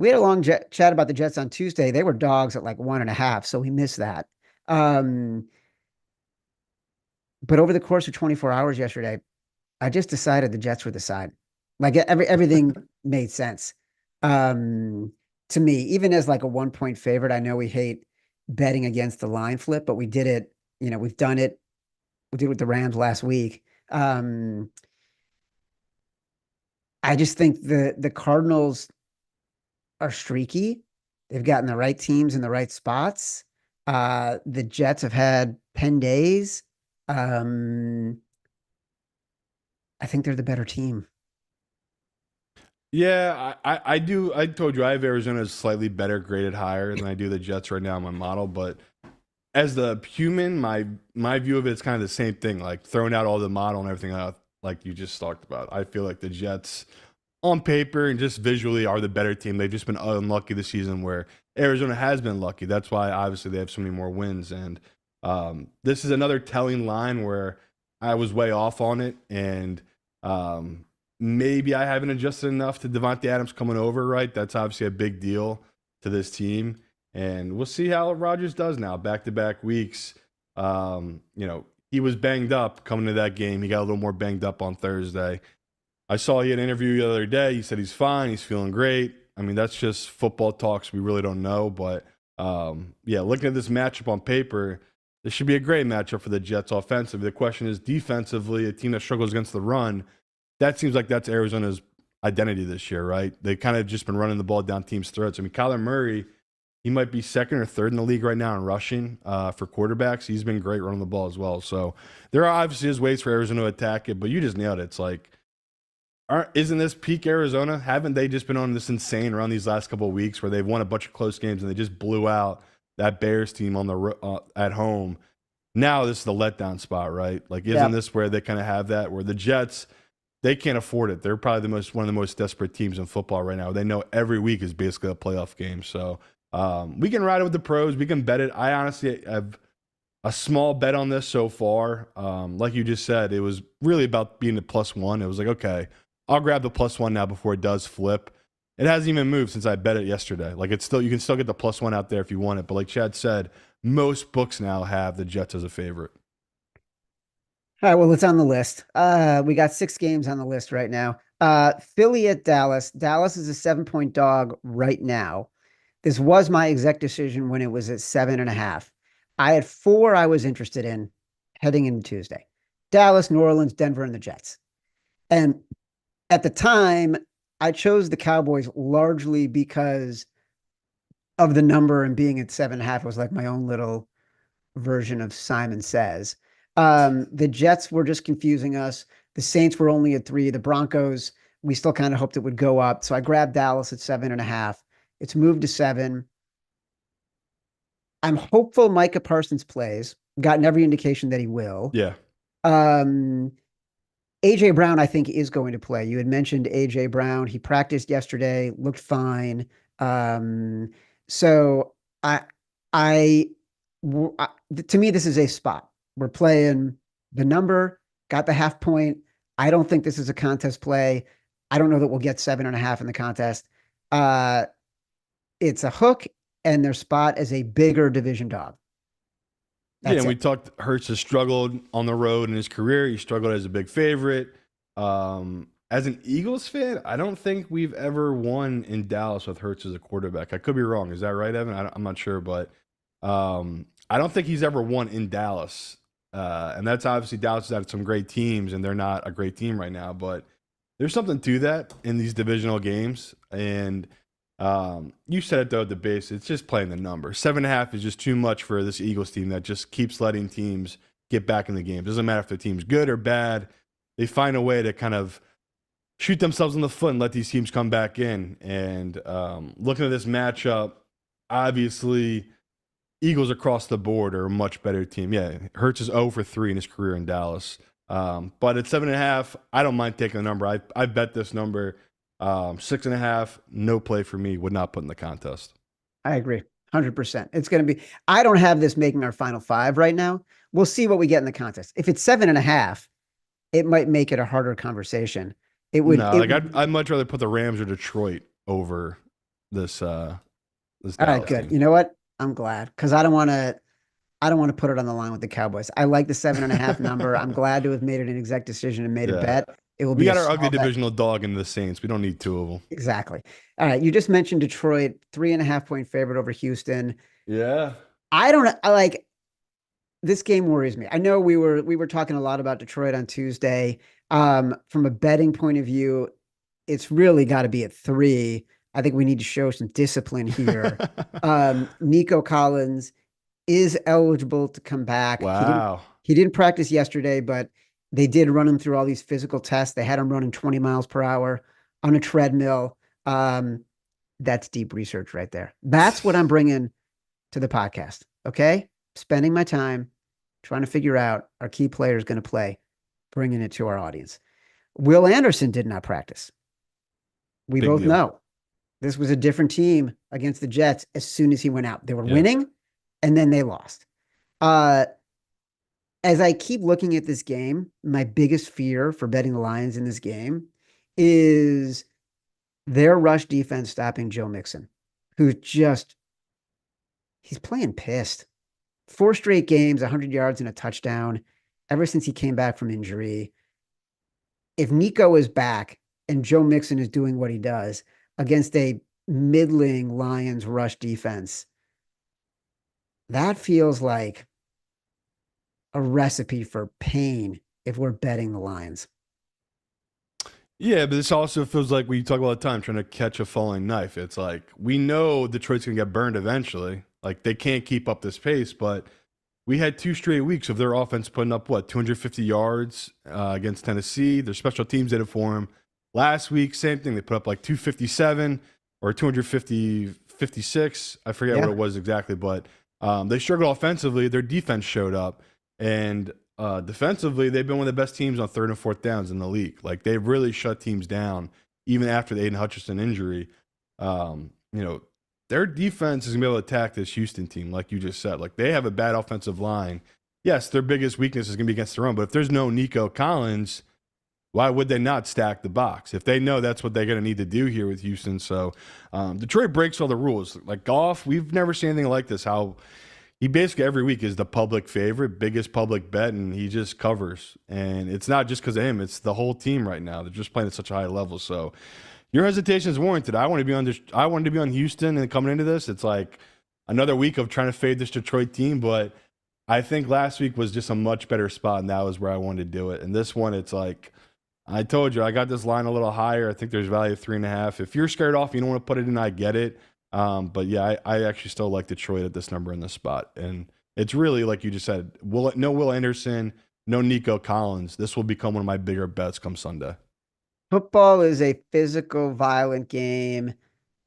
a long chat about the Jets on Tuesday. They were dogs at like 1.5, so we missed that. But over the course of 24 hours yesterday, I just decided the Jets were the side. Like everything made sense to me, even as like a 1-point favorite. I know we hate betting against the line flip, but we did it. We've done it. We did it with the Rams last week. I just think the Cardinals are streaky. They've gotten the right teams in the right spots. The Jets have had 10 days. I think they're the better team. Yeah, I do. I told you I have Arizona as slightly better graded higher than I do the Jets right now in my model. But as the human, my view of it is kind of the same thing. Like throwing out all the model and everything out, like you just talked about. I feel like the Jets, on paper and just visually, are the better team. They've just been unlucky this season, where Arizona has been lucky. That's why obviously they have so many more wins. And this is another telling line where I was way off on it, and maybe I haven't adjusted enough to Devontae Adams coming over, right? That's obviously a big deal to this team. And we'll see how Rodgers does now, back-to-back weeks. He was banged up coming to that game. He got a little more banged up on Thursday. I saw he had an interview the other day. He said he's fine. He's feeling great. I mean, that's just football talks. We really don't know. But, looking at this matchup on paper, this should be a great matchup for the Jets offensively. The question is, defensively, a team that struggles against the run, that seems like that's Arizona's identity this year, right? They've kind of just been running the ball down teams' throats. I mean, Kyler Murray, he might be second or third in the league right now in rushing for quarterbacks. He's been great running the ball as well. So there are obviously ways for Arizona to attack it, but you just nailed it. It's like, isn't this peak Arizona? Haven't they just been on this insane run these last couple of weeks where they've won a bunch of close games and they just blew out that Bears team on the at home? Now this is the letdown spot, right? Like, isn't this where they kind of have that, where the Jets, they can't afford it. They're probably one of the most desperate teams in football right now. They know every week is basically a playoff game. So We can ride it with the pros. We can bet it. I honestly have a small bet on this so far. Like you just said, it was really about being the +1. It was like, okay, I'll grab the +1 now before it does flip. It hasn't even moved since I bet it yesterday. Like it's still, you can still get the +1 out there if you want it. But like Chad said, most books now have the Jets as a favorite. All right, well, it's on the list. We got 6 games on the list right now. Philly at Dallas. Dallas is a 7-point dog right now. This was my exec decision when it was at 7.5. I had 4 I was interested in heading into Tuesday. Dallas, New Orleans, Denver, and the Jets. And at the time, I chose the Cowboys largely because of the number, and being at 7.5 was like my own little version of Simon Says. The Jets were just confusing us. The Saints were only at 3. The Broncos, we still kind of hoped it would go up. So I grabbed Dallas at 7.5. It's moved to 7. I'm hopeful Micah Parsons plays. Gotten every indication that he will. Yeah. AJ Brown, I think, is going to play. You had mentioned AJ Brown. He practiced yesterday, looked fine. So to me, this is a spot. We're playing the number, got the half point. I don't think this is a contest play. I don't know that we'll get 7.5 in the contest. It's a hook, and their spot as a bigger division dog. That's and we talked, Hurts has struggled on the road in his career. He struggled as a big favorite. As an Eagles fan, I don't think we've ever won in Dallas with Hurts as a quarterback. I could be wrong. Is that right, Evan? I'm not sure, but I don't think he's ever won in Dallas. And that's obviously Dallas has had some great teams, and they're not a great team right now. But there's something to that in these divisional games. And you said it, though, at the base. It's just playing the number. 7.5 is just too much for this Eagles team that just keeps letting teams get back in the game. Doesn't matter if the team's good or bad. They find a way to kind of shoot themselves in the foot and let these teams come back in. And looking at this matchup, obviously Eagles across the board are a much better team. Yeah, Hurts is 0 for 3 in his career in Dallas. But at 7.5, I don't mind taking the number. I bet this number. 6.5, no play for me, would not put in the contest. I agree. 100%. It's going to be, I don't have this making our final 5 right now. We'll see what we get in the contest. If it's 7.5, it might make it a harder conversation. It would. No, I'd much rather put the Rams or Detroit over this. This all right, good. Team. You know what? I'm glad, because I don't want to put it on the line with the Cowboys. I like the 7.5 number. I'm glad to have made it an exec decision and made a bet. We got our ugly divisional dog in the Saints. We don't need 2 of them. Exactly. All right. You just mentioned Detroit, 3.5-point favorite over Houston. Yeah. I like this game worries me. I know we were talking a lot about Detroit on Tuesday. From a betting point of view, it's really got to be at 3. I think we need to show some discipline here. Nico Collins is eligible to come back. Wow. He didn't practice yesterday, but they did run him through all these physical tests. They had him running 20 miles per hour on a treadmill. That's deep research right there. That's what I'm bringing to the podcast. Okay. Spending my time trying to figure out our key player is going to play, bringing it to our audience. Will Anderson did not practice. We Big both deal. know this was a different team against the Jets as soon as he went out. They were winning, and then they lost. As I keep looking at this game, my biggest fear for betting the Lions in this game is their rush defense stopping Joe Mixon, who's just, he's playing pissed. 4 straight games, 100 yards and a touchdown ever since he came back from injury. If Nico is back and Joe Mixon is doing what he does against a middling Lions rush defense, that feels like a recipe for pain if we're betting the Lions. Yeah, but this also feels like we talk all the time trying to catch a falling knife. It's like we know Detroit's going to get burned eventually. Like they can't keep up this pace, but we had 2 straight weeks of their offense putting up, 250 yards against Tennessee. Their special teams did it for them. Last week, same thing. They put up like 257 or 256. I forget what it was exactly, but they struggled offensively. Their defense showed up. And defensively, they've been one of the best teams on 3rd and 4th downs in the league. Like they've really shut teams down, even after the Aiden Hutchinson injury. their defense is gonna be able to attack this Houston team, like you just said. Like they have a bad offensive line. Yes, their biggest weakness is gonna be against the run, but if there's no Nico Collins, why would they not stack the box if they know that's what they're going to need to do here with Houston? So Detroit breaks all the rules. Like golf, we've never seen anything like this. How he basically every week is the public favorite, biggest public bet, and he just covers. And it's not just because of him; it's the whole team right now. They're just playing at such a high level. So your hesitation is warranted. I want to be on this. I wanted to be on Houston, and coming into this, it's like another week of trying to fade this Detroit team, but I think last week was just a much better spot, and that was where I wanted to do it. And this one, it's like I told you, I got this line a little higher. I think there's value of 3.5. If you're scared off, you don't want to put it in, I get it. But yeah, I actually still like Detroit at this number in this spot. And it's really, like you just said, no Will Anderson, no Nico Collins. This will become one of my bigger bets come Sunday. Football is a physical, violent game.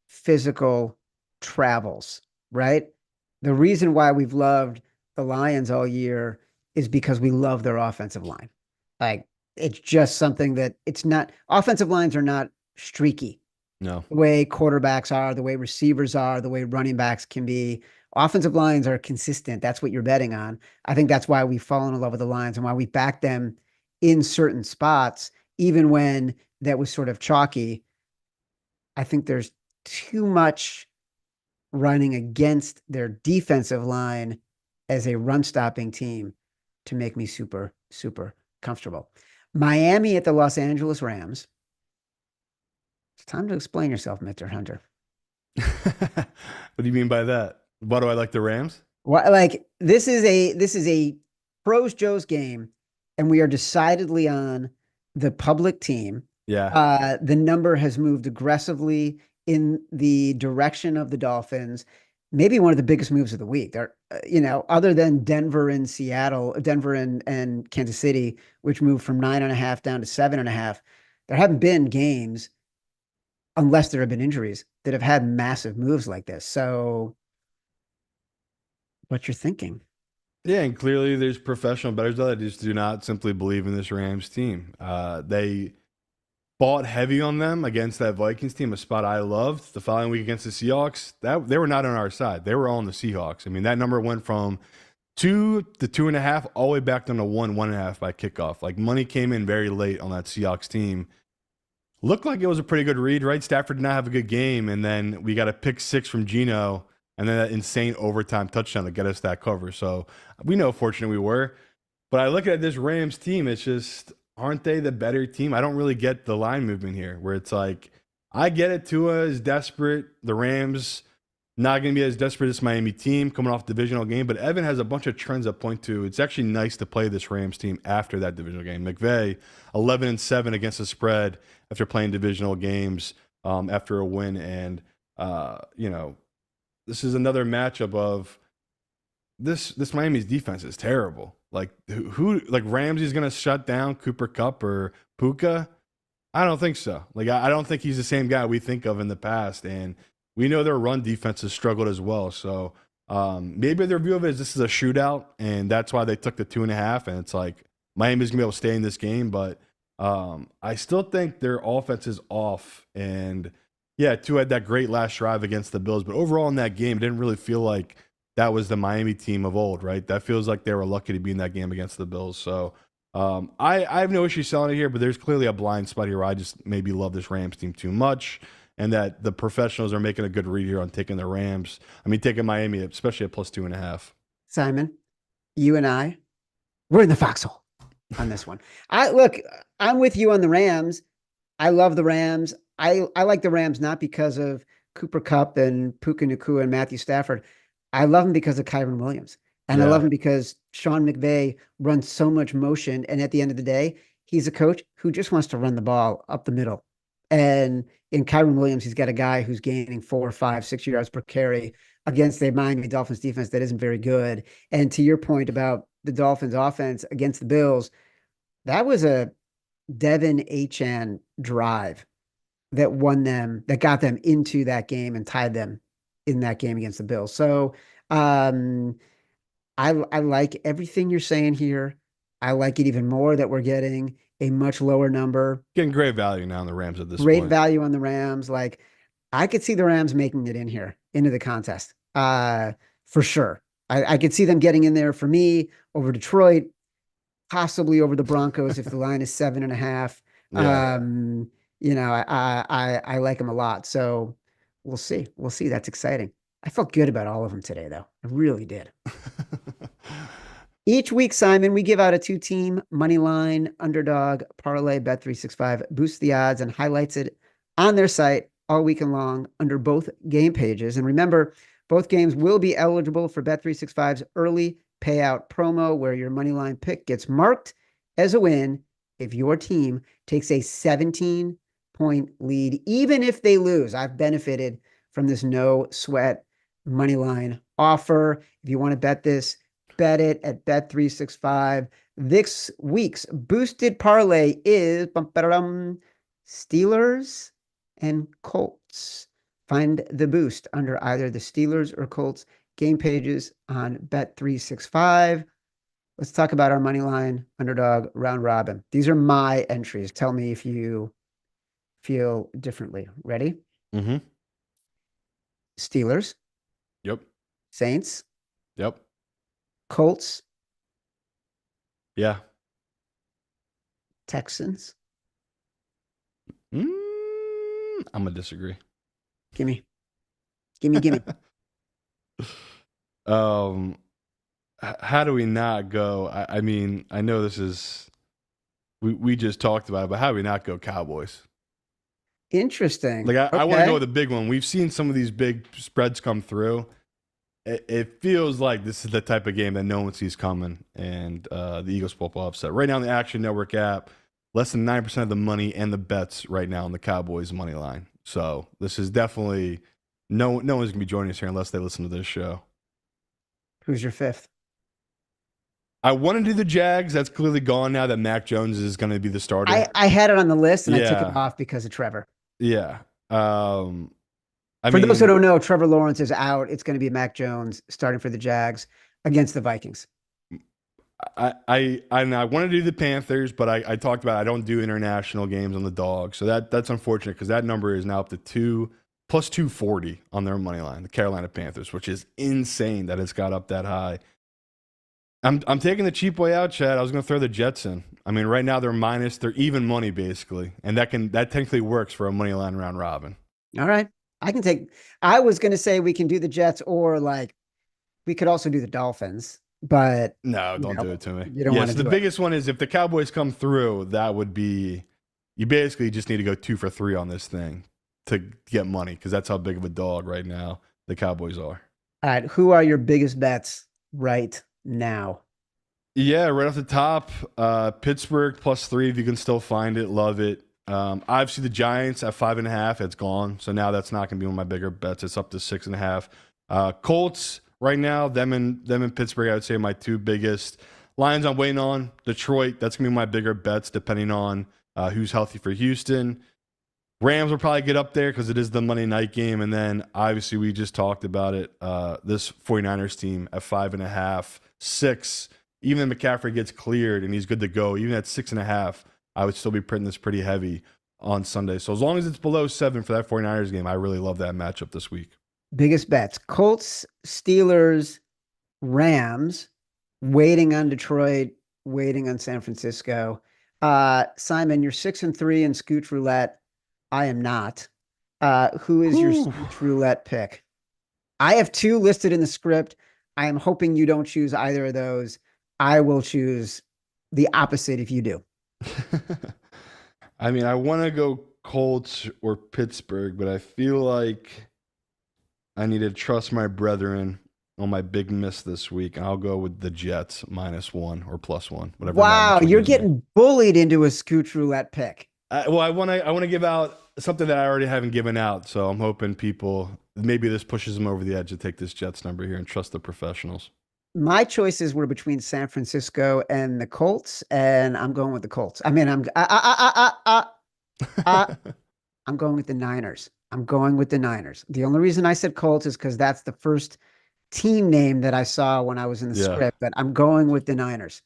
Physical travels, right? The reason why we've loved the Lions all year is because we love their offensive line. Like, it's just something that it's not, offensive lines are not streaky. No. The way quarterbacks are, the way receivers are, the way running backs can be. Offensive lines are consistent. That's what you're betting on. I think that's why we've fallen in love with the Lions and why we back them in certain spots, even when that was sort of chalky. I think there's too much running against their defensive line as a run-stopping team to make me super, super comfortable. Miami at the Los Angeles Rams. It's time to explain yourself, Mr. Hunter. What do you mean by that? Why do I like the Rams? Well, like this is a pros Joe's game, and we are decidedly on the public team. Yeah. The number has moved aggressively in the direction of the Dolphins. Maybe one of the biggest moves of the week. They're, other than Denver and Seattle, Denver and Kansas City, which moved from 9.5 down to 7.5. There haven't been games, unless there have been injuries, that have had massive moves like this. So, what you're thinking? Yeah, and clearly there's professional bettors that just do not simply believe in this Rams team. They bought heavy on them against that Vikings team, a spot I loved. The following week against the Seahawks, that they were not on our side. They were all on the Seahawks. I mean, that number went from 2 to 2.5 all the way back down to 1.5 by kickoff. Like money came in very late on that Seahawks team. Looked like it was a pretty good read, right? Stafford did not have a good game, and then we got a pick 6 from Geno, and then that insane overtime touchdown to get us that cover. So we know how fortunate we were. But I look at this Rams team, it's just, aren't they the better team? I don't really get the line movement here, where it's like, I get it, Tua is desperate. The Rams not going to be as desperate as Miami team coming off divisional game, but Evan has a bunch of trends that point to it's actually nice to play this Rams team after that divisional game. McVay, 11-7 against the spread after playing divisional games after a win. And, this is another matchup of this Miami's defense is terrible. Like who like Ramsey's going to shut down Cooper Kupp or Puka? I don't think so. Like I don't think he's the same guy we think of in the past, and we know their run defense has struggled as well. So maybe their view of it is this is a shootout, and that's why they took the 2.5. And it's like Miami's gonna be able to stay in this game, but I still think their offense is off. And yeah, Tua had that great last drive against the Bills, but overall in that game, it didn't really feel like that was the Miami team of old, right? That feels like they were lucky to be in that game against the Bills. So I have no issue selling it here, but there's clearly a blind spot here where I just maybe love this Rams team too much, and that the professionals are making a good read here on taking the Rams. I mean, taking Miami, especially at plus 2.5. Simon, you and I, we're in the foxhole on this one. I'm with you on the Rams. I love the Rams. I like the Rams not because of Cooper Kupp and Puka Nacua and Matthew Stafford. I love him because of Kyron Williams. And I love him because Sean McVay runs so much motion. And at the end of the day, he's a coach who just wants to run the ball up the middle. And in Kyron Williams, he's got a guy who's gaining 4, 5, 6 yards per carry against the Miami Dolphins defense that isn't very good. And to your point about the Dolphins offense against the Bills, that was a Devin Achane drive that won them, that got them into that game and tied them in that game against the Bills. So I like everything you're saying here. I like it even more that we're getting a much lower number. Getting great value now on the Rams at this Great point. value on the Rams. Like I could see the Rams making it in here into the contest. For sure. I could see them getting in there for me over Detroit, possibly over the Broncos if the line is 7.5. Yeah. I like them a lot. So we'll see. We'll see. That's exciting. I felt good about all of them today, though. I really did. Each week, Simon, we give out a two-team money line, underdog, parlay, Bet365, boosts the odds, and highlights it on their site all weekend long under both game pages. And remember, both games will be eligible for Bet365's early payout promo, where your money line pick gets marked as a win if your team takes a 17-point lead, even if they lose. I've benefited from this no sweat money line offer. If you want to bet this, bet it at Bet365. This week's boosted parlay is Steelers and Colts. Find the boost under either the Steelers or Colts game pages on Bet365. Let's talk about our money line underdog round robin. These are my entries. Tell me if you feel differently. Ready? Mm-hmm. Steelers, Yep. Saints, Yep. Colts, Yeah. Texans. I'm gonna disagree. Gimme. Gimme. How do we not go? I mean, I know this is we just talked about it, but how do we not go Cowboys? Interesting. Like I want to Okay. go with the big one. We've seen some of these big spreads come through. It feels like this is the type of game that no one sees coming, and the Eagles pull off upset. Right now on the Action Network app, less than 9% of the money and the bets right now on the Cowboys money line. So this is definitely no one's gonna be joining us here unless they listen to this show. Who's your fifth? I want to do the Jags. That's clearly gone now that Mac Jones is going to be the starter. I had it on the list and I took Yeah. it off because of Trevor. Yeah. I For mean, those who don't know, Trevor Lawrence is out. It's going to be Mac Jones starting for the Jags against the Vikings. I want to do the Panthers, but I talked about I don't do international games on the dog, so that's unfortunate because that number is now up to plus 240 on their money line, the Carolina Panthers, which is insane that it's got up that high. I'm taking the cheap way out, Chad. I was going to throw the Jets in. I mean, right now they're even money basically, and that technically works for a money line round robin. All right, I was going to say we can do the Jets, or like we could also do the Dolphins. But no, don't do it to me. You don't want to. The biggest one is if the Cowboys come through, that would be you basically just need to go 2 for 3 on this thing to get money because that's how big of a dog right now the Cowboys are. All right, who are your biggest bets right now? Yeah, right off the top, Pittsburgh plus 3 if you can still find it. Love it. Obviously the Giants at 5.5, it's gone. So now that's not going to be one of my bigger bets. It's up to 6.5. Colts. Right now, them and Pittsburgh, I would say my two biggest. Lions I'm waiting on. Detroit, that's going to be my bigger bets depending on who's healthy for Houston. Rams will probably get up there because it is the Monday night game. And then, obviously, we just talked about it. This 49ers team at 5.5, 6. Even if McCaffrey gets cleared and he's good to go, even at 6.5, I would still be printing this pretty heavy on Sunday. So as long as it's below 7 for that 49ers game, I really love that matchup this week. Biggest bets: Colts, Steelers, Rams, waiting on Detroit, waiting on San Francisco. Simon, you're 6-3 in Scooch roulette. I am not. Who is your Scooch roulette pick? I have 2 listed in the script. I am hoping you don't choose either of those. I will choose the opposite if you do. I mean, I want to go Colts or Pittsburgh, but I feel like I need to trust my brethren on my big miss this week. I'll go with the Jets -1 or +1, whatever. Wow, you're getting bullied into a Scooch roulette pick. Well, I want to give out something that I already haven't given out, so I'm hoping maybe this pushes them over the edge to take this Jets number here and trust the professionals. My choices were between San Francisco and the Colts, and I'm going with the Colts. I mean, I'm going with the Niners. I'm going with the Niners. The only reason I said Colts is because that's the first team name that I saw when I was in the script, but I'm going with the Niners.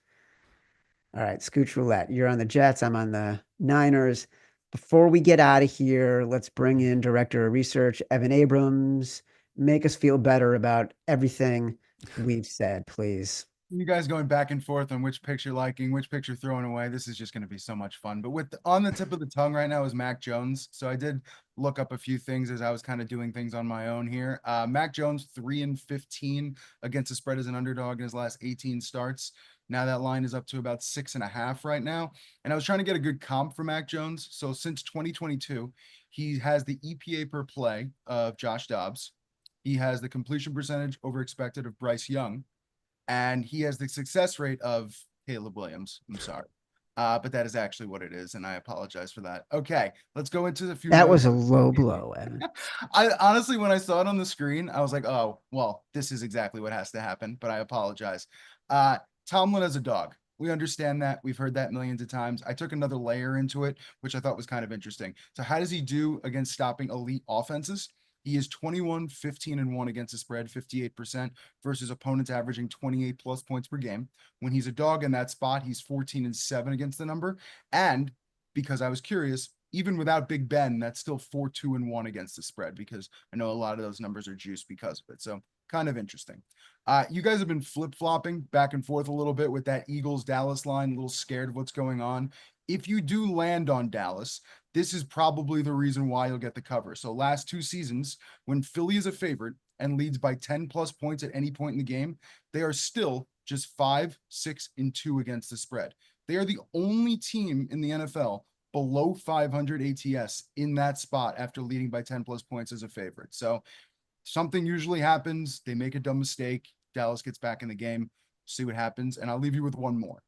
All right, Scooch roulette. You're on the Jets. I'm on the Niners. Before we get out of here, let's bring in Director of Research, Evan Abrams. make us feel better about everything we've said, please. You guys going back and forth on which picture liking, which picture throwing away. This is just going to be so much fun. But on the tip of the tongue right now is Mac Jones. So I did look up a few things as I was kind of doing things on my own here. Mac Jones 3-15 against the spread as an underdog in his last 18 starts. Now that line is up to about 6.5 right now. And I was trying to get a good comp for Mac Jones. So since 2022, he has the EPA per play of Josh Dobbs. He has the completion percentage over expected of Bryce Young. And he has the success rate of Caleb Williams. I'm sorry. But that is actually what it is, and I apologize for that. Okay, let's go into the few. That was a low blow, Evan. I honestly, when I saw it on the screen, I was like, oh, well, this is exactly what has to happen, but I apologize. Tomlin as a dog. We understand that. We've heard that millions of times. I took another layer into it, which I thought was kind of interesting. So how does he do against stopping elite offenses? He is 21-15-1 against the spread, 58% versus opponents averaging 28 plus points per game. When he's a dog in that spot, he's 14-7 against the number. And because I was curious, even without Big Ben, that's still 4-2-1 against the spread, because I know a lot of those numbers are juiced because of it. So kind of interesting. You guys have been flip-flopping back and forth a little bit with that Eagles-Dallas line, a little scared of what's going on. If you do land on Dallas, this is probably the reason why you'll get the cover. So last 2 seasons, when Philly is a favorite and leads by 10 plus points at any point in the game, they are still just 5-6-2 against the spread. They are the only team in the NFL below 500 ATS in that spot after leading by 10 plus points as a favorite. So something usually happens. They make a dumb mistake. Dallas gets back in the game. See what happens. And I'll leave you with one more.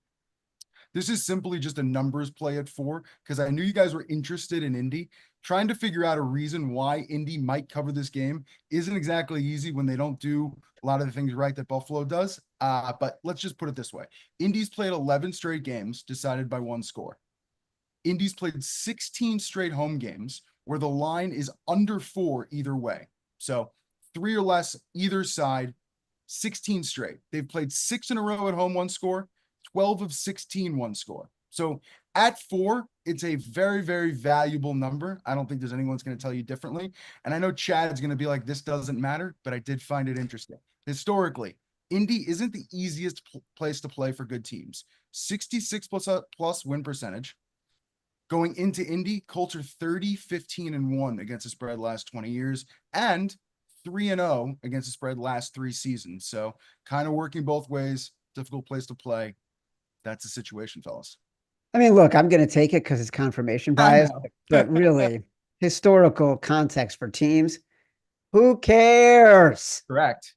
This is simply just a numbers play at 4, because I knew you guys were interested in Indy. Trying to figure out a reason why Indy might cover this game isn't exactly easy when they don't do a lot of the things right that Buffalo does. But let's just put it this way. Indy's played 11 straight games decided by 1 score. Indy's played 16 straight home games where the line is under 4 either way. So 3 or less either side, 16 straight. They've played 6 in a row at home, 1 score. 12 of 16, 1 score. So at 4, it's a very, very valuable number. I don't think there's anyone's going to tell you differently. And I know Chad's going to be like, this doesn't matter, but I did find it interesting. Historically, Indy isn't the easiest place to play for good teams. 66 plus win percentage. Going into Indy, Colts are 30-15-1 against the spread last 20 years and 3-0 against the spread last 3 seasons. So kind of working both ways. Difficult place to play. That's the situation, fellas. I mean, look, I'm going to take it because it's confirmation bias, but really, historical context for teams, who cares? Correct.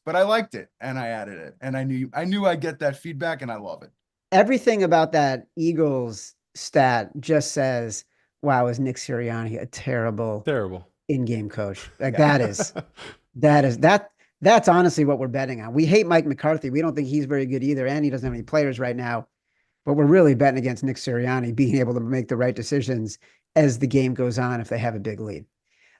But I liked it, and I added it, and I knew I'd get that feedback, and I love it. Everything about that Eagles stat just says, wow, is Nick Sirianni a terrible in-game coach? Like that's honestly what we're betting on. We hate Mike McCarthy. We don't think he's very good either, and he doesn't have any players right now. But we're really betting against Nick Sirianni being able to make the right decisions as the game goes on if they have a big lead.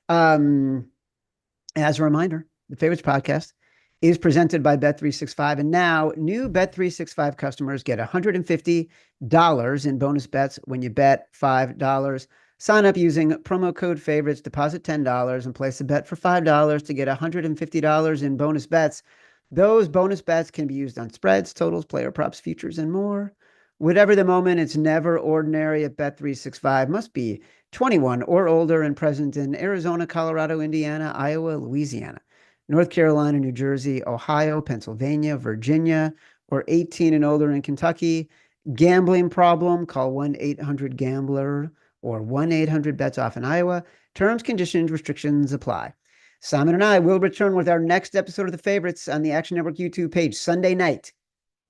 As a reminder, the Favorites Podcast is presented by Bet365. And now new Bet365 customers get $150 in bonus bets when you bet $5. Sign up using promo code favorites, deposit $10, and place a bet for $5 to get $150 in bonus bets. Those bonus bets can be used on spreads, totals, player props, futures, and more. Whatever the moment, it's never ordinary at Bet365. Must be 21 or older and present in Arizona, Colorado, Indiana, Iowa, Louisiana, North Carolina, New Jersey, Ohio, Pennsylvania, Virginia, or 18 and older in Kentucky. Gambling problem? Call 1-800-GAMBLER or 1-800-BETS-OFF in Iowa. Terms, conditions, restrictions apply. Simon and I will return with our next episode of The Favorites on the Action Network YouTube page Sunday night,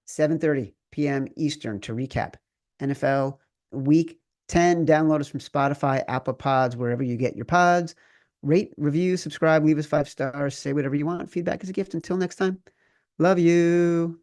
7:30 p.m. Eastern, to recap NFL Week 10. Download us from Spotify, Apple Pods, wherever you get your pods. Rate, review, subscribe, leave us 5 stars, say whatever you want. Feedback is a gift. Until next time, love you.